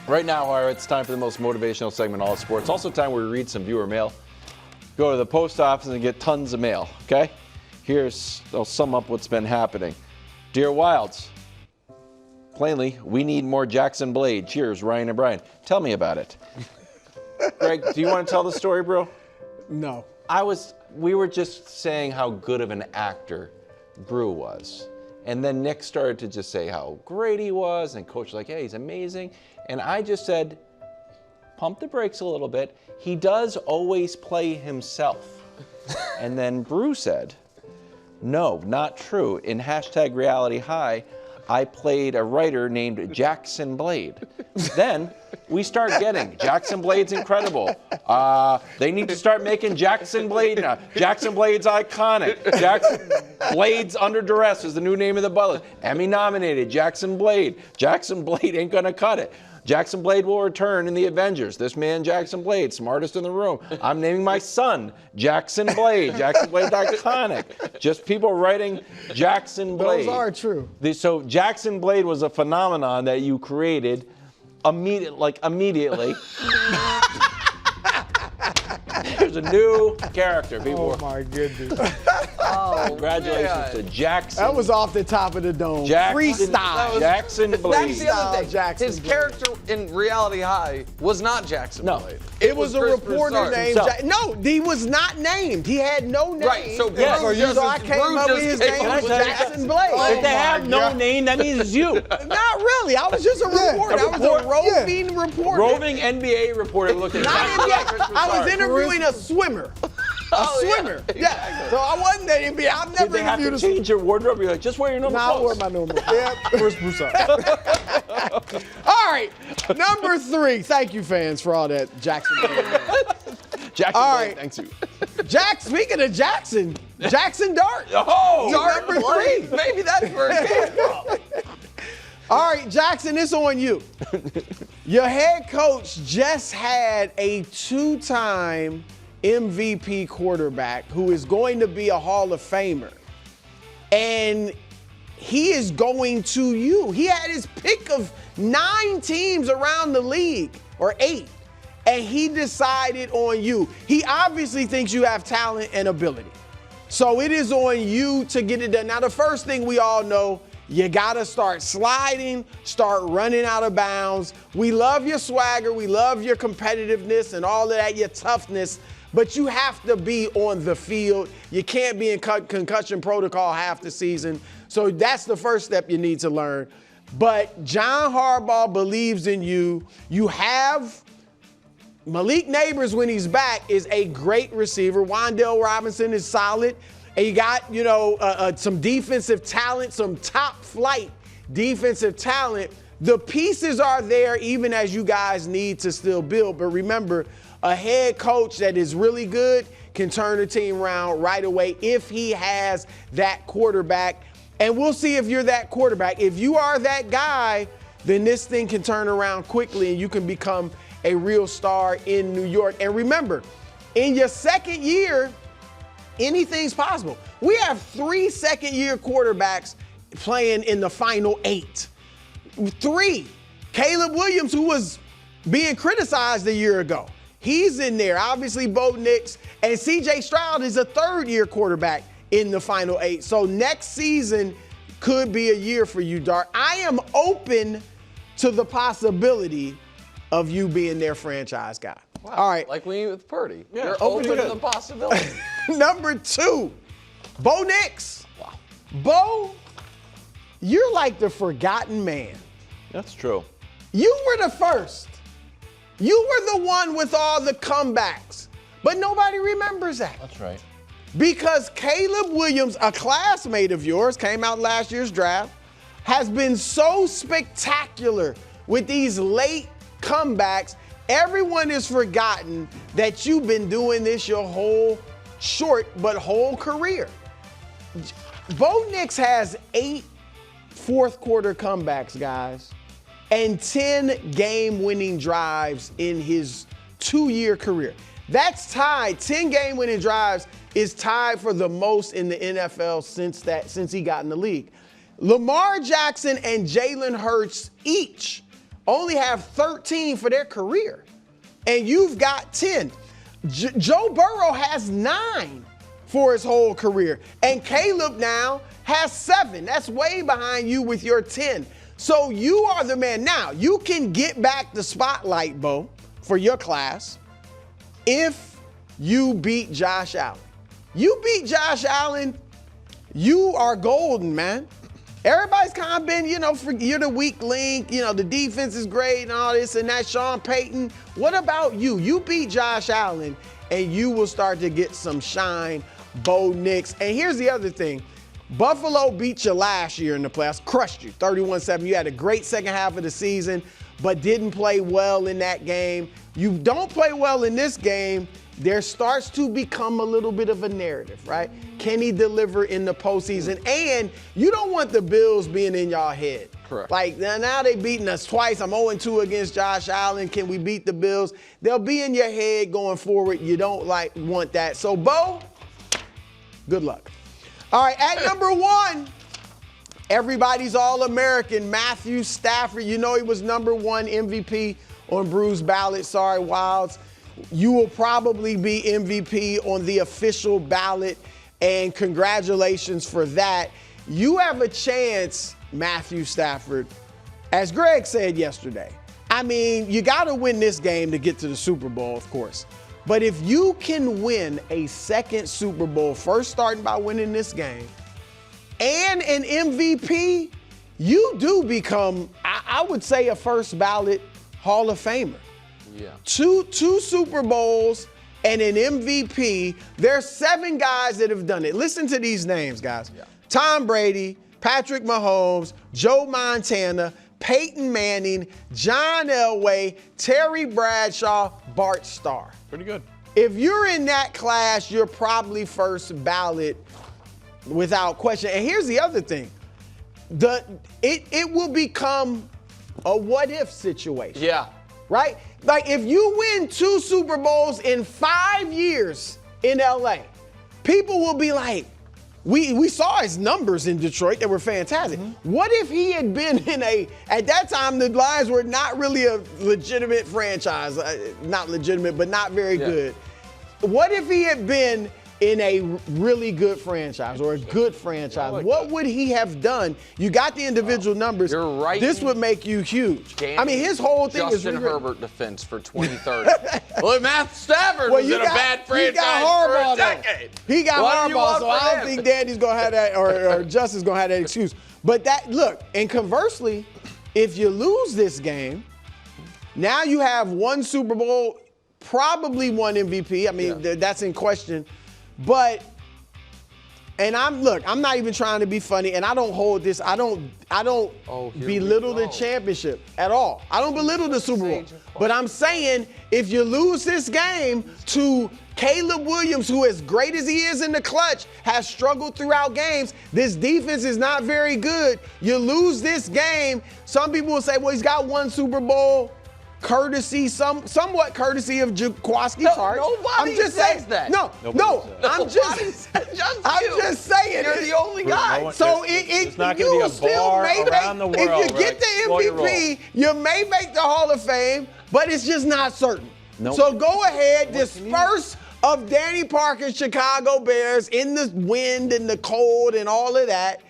Right now, however, it's time for the most motivational segment in all of sports. Also time where we read some viewer mail. Go to the post office and get tons of mail, okay? I'll sum up what's been happening. Dear Wildes, plainly, we need more Jackson Blade. Cheers, Ryan and Brian. Tell me about it. Greg, do you want to tell the story, bro? No. We were just saying how good of an actor Brew was. And then Nick started to just say how great he was, and Coach was like, yeah, he's amazing. And I just said, pump the brakes a little bit. He does always play himself. And then Brew said, no, not true. In #RealityHigh, I played a writer named Jackson Blade. Then we start getting Jackson Blade's incredible. They need to start making Jackson Blade now. Jackson Blade's iconic. Jackson Blade's Under Duress is the new name of the butler. Emmy nominated. Jackson Blade. Jackson Blade ain't gonna cut it. Jackson Blade will return in the Avengers. This man, Jackson Blade, smartest in the room. I'm naming my son Jackson Blade. Jackson Blade's iconic. Just people writing Jackson Blade. Those are true. So Jackson Blade was a phenomenon that you created immediately. There's a new character. Oh, my goodness. Congratulations to Jackson. That was off the top of the dome. Freestyle. Jackson Blade. That's the other thing. Jackson His Blade. character in Reality High was not Jackson Blade. It was a Chris reporter Broussard. named No, he was not named. He had no name. Right, so Yeah, Brew so I just- came Brew up with just his came name up was with Jackson Blade. If they have no name, that means it's you. Not really. I was just a reporter. I was a roving reporter. Roving NBA reporter looking Not at NBA. I was interviewing a swimmer. A swimmer. Yeah. So I wasn't the NBA. I've Did never they have to interviewed a change your wardrobe? You're like, just wear your normal Nah, I clothes. wear my normal. Yeah, Chris Broussard. All right, number 3. Thank you, fans, for all that Jackson. Jackson All Blade, right. thanks you. Speaking of Jackson Dart. Oh! Number 3. Maybe that's where it came from. All right, Jackson, it's on you. Your head coach just had a 2-time MVP quarterback who is going to be a Hall of Famer. And he is going to you. He had his pick of 9 teams around the league, or 8, and he decided on you. He obviously thinks you have talent and ability. So it is on you to get it done. Now, the first thing we all know, you got to start sliding, start running out of bounds. We love your swagger. We love your competitiveness and all of that, your toughness. But you have to be on the field. You can't be in concussion protocol half the season. So that's the first step you need to learn. But John Harbaugh believes in you. You have Malik Neighbors, when he's back, is a great receiver. Wan'Dale Robinson is solid. And you got, some defensive talent, some top flight defensive talent. The pieces are there even as you guys need to still build. But remember, a head coach that is really good can turn the team around right away if he has that quarterback. And we'll see if you're that quarterback. If you are that guy, then this thing can turn around quickly and you can become a real star in New York. And remember, in your second year, anything's possible. We have 3 second-year quarterbacks playing in the final 8. 3. Caleb Williams, who was being criticized a year ago. He's in there. Obviously, Bo Nix. And C.J. Stroud is a 3rd-year quarterback in the final 8. So next season could be a year for you, Dart. I am open to the possibility of you being their franchise guy. Wow. All right. Like we with Purdy. Yeah, You're open open to to the possibility. Number 2, Bo Nix. Wow. Bo, you're like the forgotten man. That's true. You were the first. You were the one with all the comebacks. But nobody remembers that. That's right. Because Caleb Williams, a classmate of yours, came out last year's draft, has been so spectacular with these late comebacks. Everyone has forgotten that you've been doing this your whole whole career. Bo Nix has 8 fourth-quarter comebacks, guys, and 10 game-winning drives in his 2-year career. That's tied. 10 game-winning drives is tied for the most in the NFL since he got in the league. Lamar Jackson and Jalen Hurts each only have 13 for their career, and you've got 10. Joe Burrow has 9 for his whole career, and Caleb now has 7. That's way behind you with your 10. So you are the man. Now, you can get back the spotlight, Bo, for your class if you beat Josh Allen. You beat Josh Allen, you are golden, man. Everybody's kind of been, you're the weak link, the defense is great and all this and that, Sean Payton. What about you? You beat Josh Allen and you will start to get some shine, Bo Nix. And here's the other thing. Buffalo beat you last year in the playoffs, crushed you, 31-7. You had a great second half of the season, but didn't play well in that game. You don't play well in this game, there starts to become a little bit of a narrative, right? Can he deliver in the postseason? And you don't want the Bills being in y'all head. Correct. Like, now they beating us twice. I'm 0-2 against Josh Allen. Can we beat the Bills? They'll be in your head going forward. You don't want that. So, Bo, good luck. All right, at number 1, everybody's All-American, Matthew Stafford. You know he was number 1 MVP on Bruce's ballot. Sorry, Wildes. You will probably be MVP on the official ballot, and congratulations for that. You have a chance, Matthew Stafford, as Greg said yesterday. I mean, you got to win this game to get to the Super Bowl, of course. But if you can win a second Super Bowl, first starting by winning this game, and an MVP, you do become, I would say, a first ballot Hall of Famer. Yeah. Two Super Bowls and an MVP. There's 7 guys that have done it. Listen to these names, guys. Yeah. Tom Brady, Patrick Mahomes, Joe Montana, Peyton Manning, John Elway, Terry Bradshaw, Bart Starr. Pretty good. If you're in that class, you're probably first ballot without question. And here's the other thing. It will become a what-if situation. Yeah. Right? Like, if you win 2 Super Bowls in 5 years in LA, people will be like, we saw his numbers in Detroit that were fantastic. Mm-hmm. What if he had been at that time, the Lions were not really a legitimate franchise. Not legitimate, but not very good. What if he had been in a really good franchise or a good franchise? What would he have done? You got the individual numbers. You're right. This would make you huge. I mean, his whole thing is Justin Herbert defense for 2030. Well, Matthew Stafford was in a bad franchise for a decade. He got Harbaugh, so I don't think Danny's going to have that, or Justin's going to have that excuse. But and conversely, if you lose this game, now you have 1 Super Bowl, probably 1 MVP. I mean, that's in question. But, and I'm not even trying to be funny, and I don't hold this. I don't belittle the championship at all. I don't belittle the Super Bowl. But I'm saying, if you lose this game to Caleb Williams, who, as great as he is in the clutch, has struggled throughout games, this defense is not very good. You lose this game, some people will say, well, he's got 1 Super Bowl. Courtesy, somewhat courtesy of Jaquaski's heart. Nobody says that. I'm just saying. You're the only guy. So you still may make, if you get the MVP, you may make the Hall of Fame, but it's just not certain. Nope. So go ahead, disperse of Danny Parker's Chicago Bears in the wind and the cold and all of that.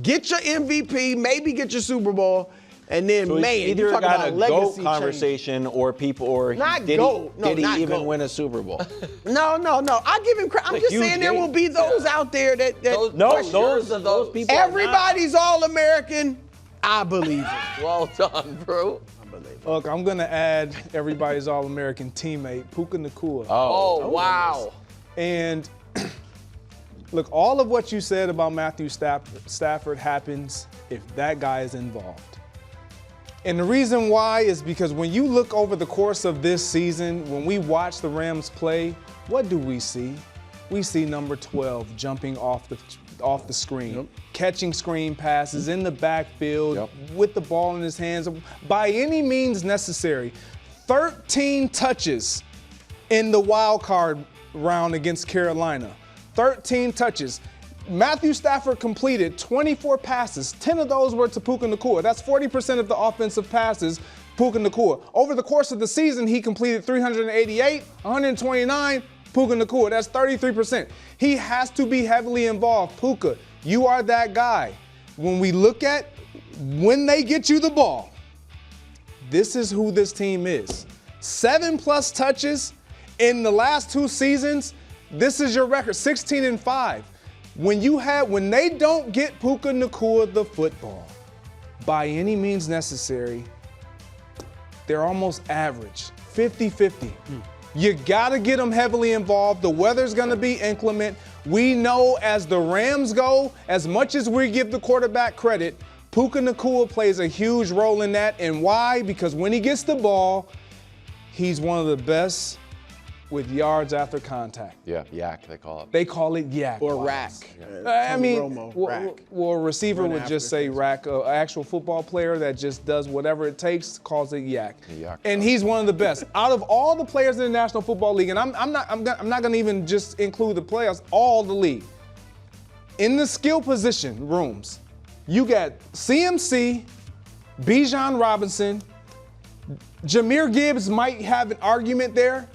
Get your MVP, maybe get your Super Bowl. And then, so either you got a legacy GOAT conversation or did he even win a Super Bowl? No. I give him credit. I'm just saying there will be those out there that those people. Everybody's All-American. I believe it. Well done, bro. Look, I'm going to add everybody's All-American teammate, Puka Nacua. Oh, wow. And look, all of what you said about Matthew Stafford happens if that guy is involved. And the reason why is because when you look over the course of this season, when we watch the Rams play, what do we see? We see number 12 jumping off the screen, catching screen passes in the backfield with the ball in his hands by any means necessary. 13 touches in the wild card round against Carolina. 13 touches. Matthew Stafford completed 24 passes. 10 of those were to Puka Nacua. That's 40% of the offensive passes Puka Nacua. Over the course of the season, he completed 388, 129, Puka Nacua. That's 33%. He has to be heavily involved. Puka, you are that guy. When we look at when they get you the ball, this is who this team is. 7+ touches in the last 2 seasons. This is your record, 16-5. When they don't get Puka Nacua the football by any means necessary, they're almost average, 50-50. You gotta get them heavily involved. The weather's gonna be inclement. We know as the Rams go, as much as we give the quarterback credit, Puka Nacua plays a huge role in that. And why? Because when he gets the ball, he's one of the best with yards after contact. Yeah, yak, they call it. They call it yak. Or rack. I mean, rack. well, a receiver Run would after just say rack. An actual football player that just does whatever it takes calls it yak. Yak. And he's one of the best. Out of all the players in the National Football League, and I'm not going to even just include the players, all the league. In the skill position rooms, you got CMC, Bijan Robinson, Jahmyr Gibbs might have an argument there.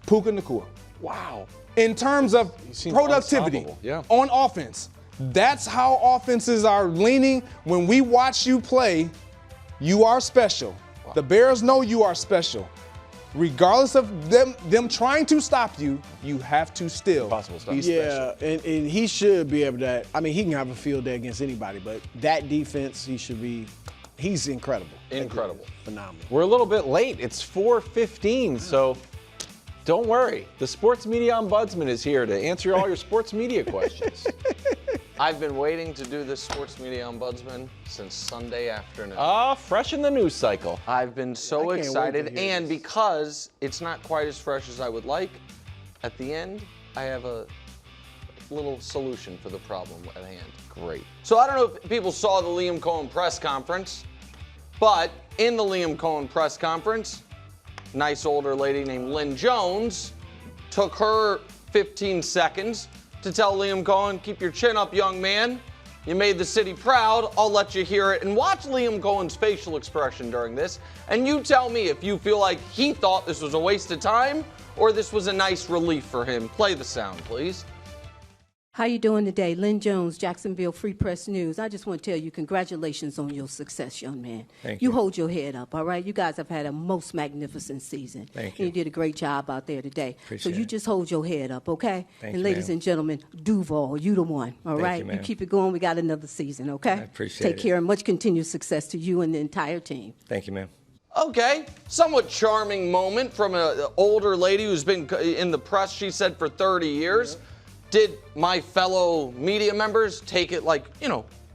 Puka Nacua. Wow. In terms of productivity on offense, that's how offenses are leaning. When we watch you play, you are special. Wow. The Bears know you are special. Regardless of them trying to stop you, you have to still be special. And he should be able to, I mean, he can have a field day against anybody, but that defense, he's incredible. Incredible. Phenomenal. We're a little bit late. It's 4:15, so don't worry. The Sports Media Ombudsman is here to answer all your sports media questions. I've been waiting to do this Sports Media Ombudsman since Sunday afternoon. Fresh in the news cycle. I've been so excited, and because it's not quite as fresh as I would like, at the end, I have a little solution for the problem at hand. Great. So I don't know if people saw the Liam Cohen press conference, but in the Liam Cohen press conference, nice older lady named Lynn Jones took her 15 seconds to tell Liam Cohen, keep your chin up, young man. You made the city proud. I'll let you hear it. And watch Liam Cohen's facial expression during this. And you tell me if you feel like he thought this was a waste of time or this was a nice relief for him. Play the sound, please. How you doing today? Lynn Jones, Jacksonville Free Press News. I just want to tell you congratulations on your success, young man. Thank you. You hold your head up, all right? You guys have had a most magnificent season. Thank And you. you did a great job out there today. Appreciate so you it. just hold your head up, okay? Thank and you, ladies ma'am. and gentlemen, Duval, you the one, all Thank right? you, ma'am. keep it going. We got another season, okay? I appreciate Take it. care and much continued success to you and the entire team. Thank you, ma'am. Okay, somewhat charming moment from an older lady who's been in the press, she said, for 30 years. Did my fellow media members take it like,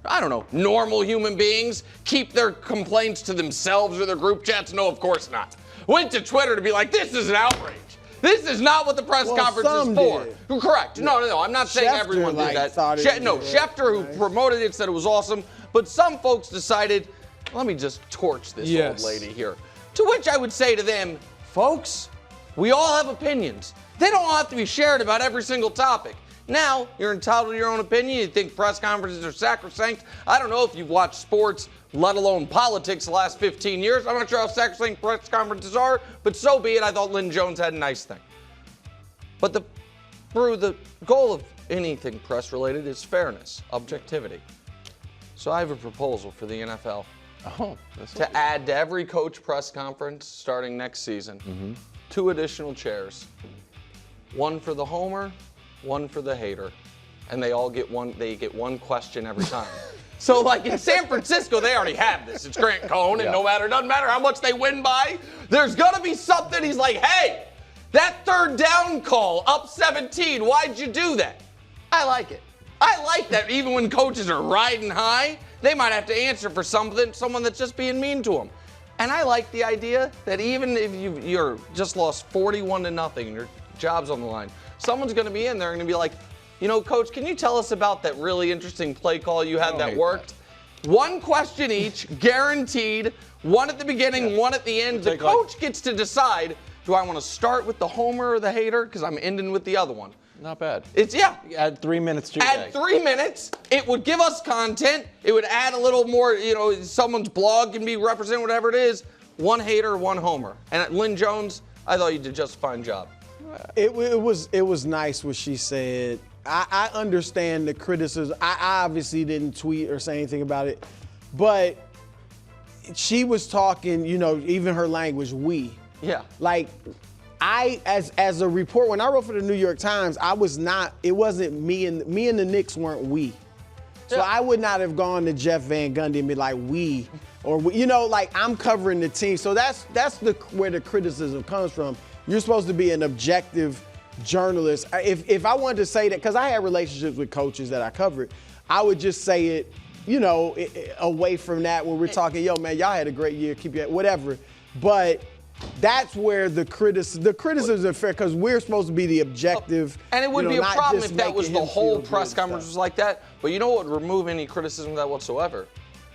I don't know, normal human beings, keep their complaints to themselves or their group chats? No, of course not. Went to Twitter to be like, this is an outrage. This is not what the press conference is for. Did. Correct. No. I'm not saying Schefter, everyone did that. Schefter, who nice. promoted it, said it was awesome. But some folks decided, let me just torch this old lady here. To which I would say to them, folks, we all have opinions. They don't all have to be shared about every single topic. Now, you're entitled to your own opinion. You think press conferences are sacrosanct. I don't know if you've watched sports, let alone politics, the last 15 years. I'm not sure how sacrosanct press conferences are, but so be it. I thought Lynn Jones had a nice thing. But the goal of anything press-related is fairness, objectivity. So I have a proposal for the NFL to add to every coach press conference starting next season, 2 additional chairs, one for the homer, one for the hater, and they all get one. They get one question every time. So, like in San Francisco, they already have this. It's Grant Cohn, and doesn't matter how much they win by, there's gonna be something. He's like, hey, that third down call, up 17. Why'd you do that? I like it. I like that. Even when coaches are riding high, they might have to answer for someone that's just being mean to them. And I like the idea that even if you're just lost 41-0 and your job's on the line, someone's going to be in there and going to be like, Coach, can you tell us about that really interesting play call you had that worked? One question each, guaranteed. One at the beginning, one at the end. The coach gets to decide, do I want to start with the homer or the hater? Because I'm ending with the other one. Not bad. Add 3 minutes to your day. Add 3 minutes. It would give us content. It would add a little more, someone's blog can be represented, whatever it is. one hater, one homer. And at Lynn Jones, I thought you did just a fine job. It was nice what she said. I understand the criticism. I obviously didn't tweet or say anything about it, but she was talking, you know, even her language, we. Yeah. Like, as a report, when I wrote for the New York Times, it wasn't me and the Knicks weren't we. So Yeah. I would not have gone to Jeff Van Gundy and be like, we, or we, you know, like I'm covering the team. So that's where the criticism comes from. You're supposed to be an objective journalist. If I wanted to say that, because I had relationships with coaches that I covered, I would just say it, you know, away from that when we're talking, yo, man, y'all had a great year, keep it, whatever. But that's where the criticisms are fair, because we're supposed to be the objective. And it would you know, be a not problem just if that was making the him whole feel press good conference stuff. was like that. But you know what would remove any criticism of that whatsoever?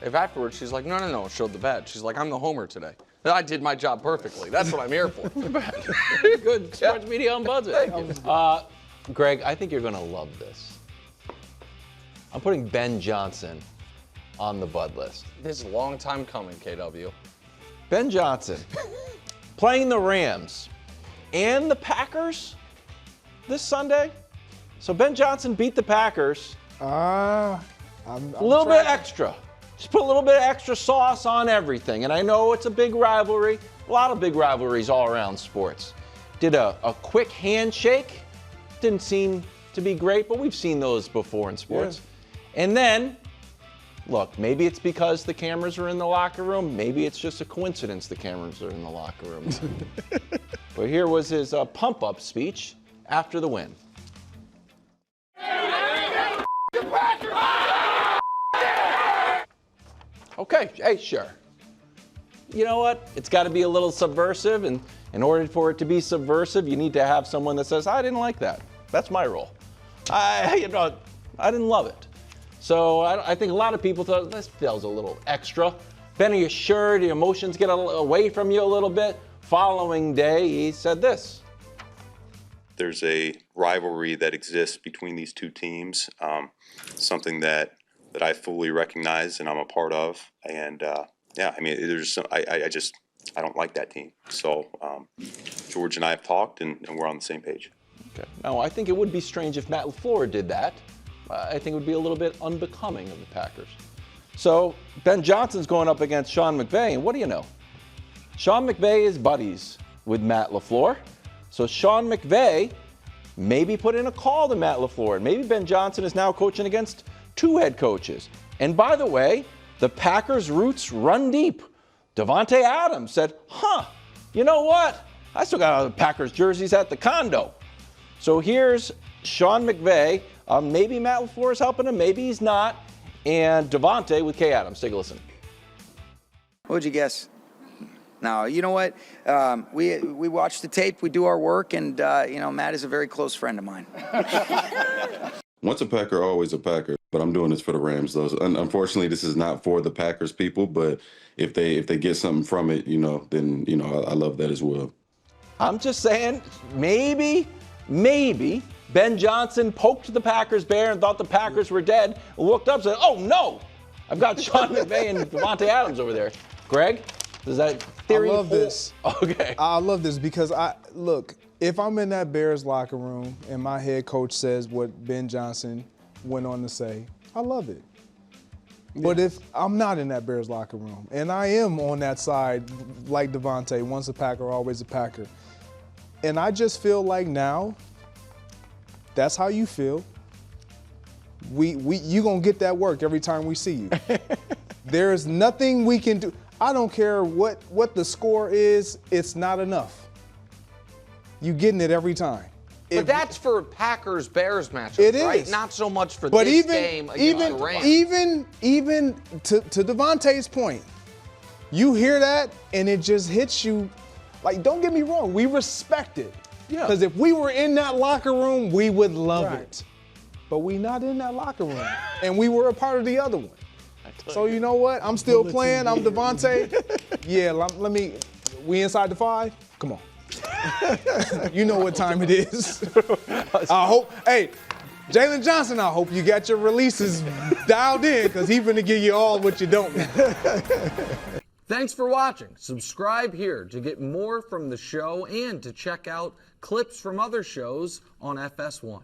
If afterwards she's like, no, showed the badge. She's like, I'm the homer today. I did my job perfectly. That's what I'm here for. Good sports media ombudsman. Greg, I think you're going to love this. I'm putting Ben Johnson on the Bud list. This is a long time coming, KW. Ben Johnson playing the Rams and the Packers this Sunday. So Ben Johnson beat the Packers. I'm A little bit extra. Just put a little bit of extra sauce on everything. And I know it's a big rivalry. A lot of big rivalries all around sports. Did a quick handshake. Didn't seem to be great, but we've seen those before in sports. Yeah. And then, look, maybe it's because the cameras are in the locker room. Maybe it's just a coincidence the cameras are in the locker room. But here was his pump-up speech after the win. Okay, hey, sure. You know what? It's got to be a little subversive, and in order for it to be subversive, you need to have someone that says, I didn't like that. That's my role. I didn't love it. So I think a lot of people thought this feels a little extra. Ben, are you sure the emotions get away from you a little bit? Following day, he said this. There's a rivalry that exists between these two teams, something that I fully recognize and I'm a part of. And yeah, I mean, there's some, I don't like that team. So George and I have talked and we're on the same page. Okay. Now, I think it would be strange if Matt LaFleur did that. I think it would be a little bit unbecoming of the Packers. So Ben Johnson's going up against Sean McVay, and what do you know? Sean McVay is buddies with Matt LaFleur. So Sean McVay maybe put in a call to Matt LaFleur, and maybe Ben Johnson is now coaching against two head coaches. And by the way, the Packers' roots run deep. Davante Adams said, you know what? I still got all the Packers jerseys at the condo. So here's Sean McVay. Maybe Matt LaFleur is helping him, maybe he's not. And Davante with Kay Adams. Take a listen. What would you guess? No, you know what? We watch the tape, we do our work, and you know, Matt is a very close friend of mine. Once a Packer, always a Packer. But I'm doing this for the Rams, though. Unfortunately, this is not for the Packers people. But if they get something from it, you know, then you know I love that as well. I'm just saying, maybe Ben Johnson poked the Packers bear and thought the Packers were dead. Looked up and said, "Oh no, I've got Sean McVay and Davante Adams over there." Greg, does that theory? I love this. Okay. I love this because look, if I'm in that Bears locker room and my head coach says what Ben Johnson went on to say, I love it. But if I'm not in that Bears locker room and I am on that side, like Davante, once a Packer, always a Packer, and I just feel like now, that's how you feel. You gonna get that work every time we see you. There's nothing we can do. I don't care what the score is, it's not enough. You getting it every time. But that's for Packers-Bears matchup, It right? is. Not so much for But this game against the Rams. even to Davante's point, you hear that and it just hits you. Like, don't get me wrong, we respect it. Yeah. Because if we were in that locker room, we would love it. But we not in that locker room, and we were a part of the other one. So you know what? I'm still playing. I'm Davante. Yeah, let me. We inside the 5? Come on. You know what time it is. I hope. Hey, Jalen Johnson, I hope you got your releases dialed in because he's going to give you all what you don't need. Thanks for watching. Subscribe here to get more from the show and to check out clips from other shows on FS1.